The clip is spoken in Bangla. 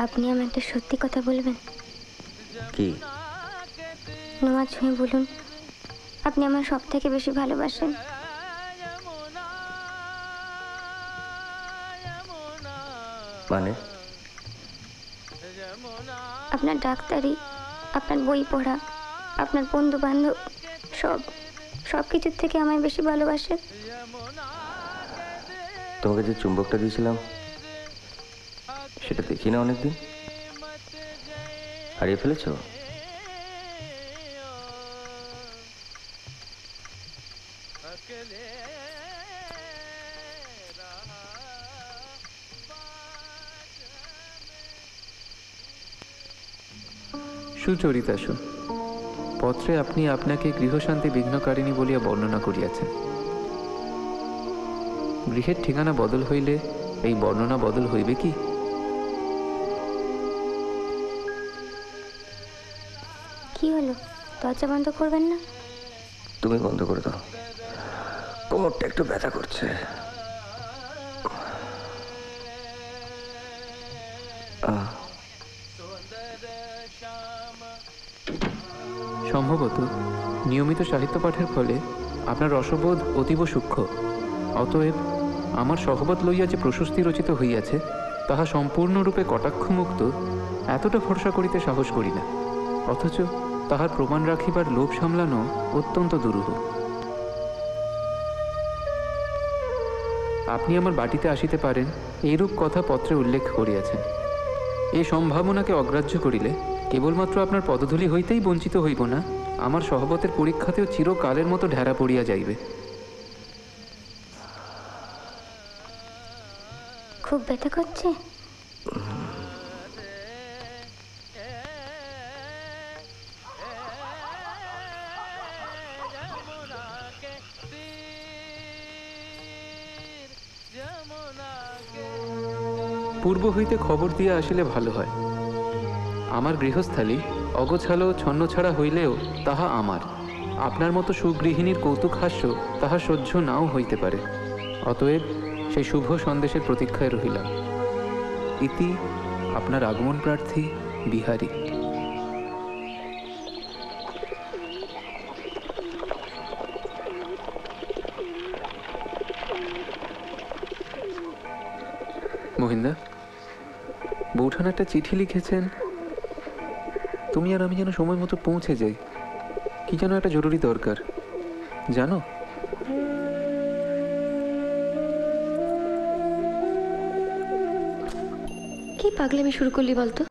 আপনি আমার একটা সত্যি কথা বলবেন? কি? নোয়া ছুঁয়ে বলুন, আপনি আমার সব থেকে বেশি ভালোবাসেন। মানে? আপনার ডাক্তারি, আপনার বই পড়া, আপনার বন্ধু বান্ধব, সব সব কিছুর থেকে আমায় বেশি ভালোবাসেন। তোমাকে যে চুম্বকটা দিয়েছিলাম সেটা দেখি না অনেকদিন। হারিয়ে ফেলেছ? সুচরিতাসু, পত্রে আপনি আপনাকে গৃহশান্তি বিঘ্নকারিণী বলিয়া বর্ণনা করিয়াছেন। গৃহের ঠিকানা বদল হইলে এই বর্ণনা বদল হইবে কি? কি হলো, দরজা বন্ধ করবেন না? তুমি বন্ধ করে দাও, কোমরটা একটু ব্যথা করছে। সম্ভবত নিয়মিত সাহিত্য পাঠের ফলে আপনার রসবোধ অতীব সূক্ষ্ম। অতএব আমার সহবত লইয়া যে প্রশস্তি রচিত হইয়াছে তাহা সম্পূর্ণরূপে কটাক্ষমুক্ত এতটা ভরসা করিতে সাহস করি না। অথচ তাহার প্রমাণ রাখিবার লোভ সামলানো অত্যন্ত দুরূহ। আপনি আমার বাটিতে আসিতে পারেন এইরূপ কথা পত্রে উল্লেখ করিয়াছেন। এই সম্ভাবনাকে অগ্রাহ্য করিলে কেবলমাত্র আপনার পদধূলি হইতেই বঞ্চিত হইব না, আমার সহবতের পরীক্ষাতেও চিরকালের মতো ঢেরা পড়িয়া যাইবে। খুব ব্যথা করছে? পূর্ব হইতে খবর দিয়া আসিলে ভালো হয়। আমার গৃহস্থালী অগোছালো ছন্নছাড়া হইলেও তাহা আমার। আপনার মতো সুগৃহিণীর কৌতুক হাস্য তাহা সহ্য নাও হইতে পারে। অতএব সেই শুভ সন্দেশের প্রতীক্ষায় রহিলাম। ইতি আপনার আগমন প্রার্থী বিহারী। মহিন্দা, বৌঠান একটা চিঠি লিখেছেন, তুমি আর আমি যেন সময় মতো পৌঁছে যাই। কি যেন একটা জরুরি দরকার, জানো? কি পাগলামি শুরু করলি বলতো?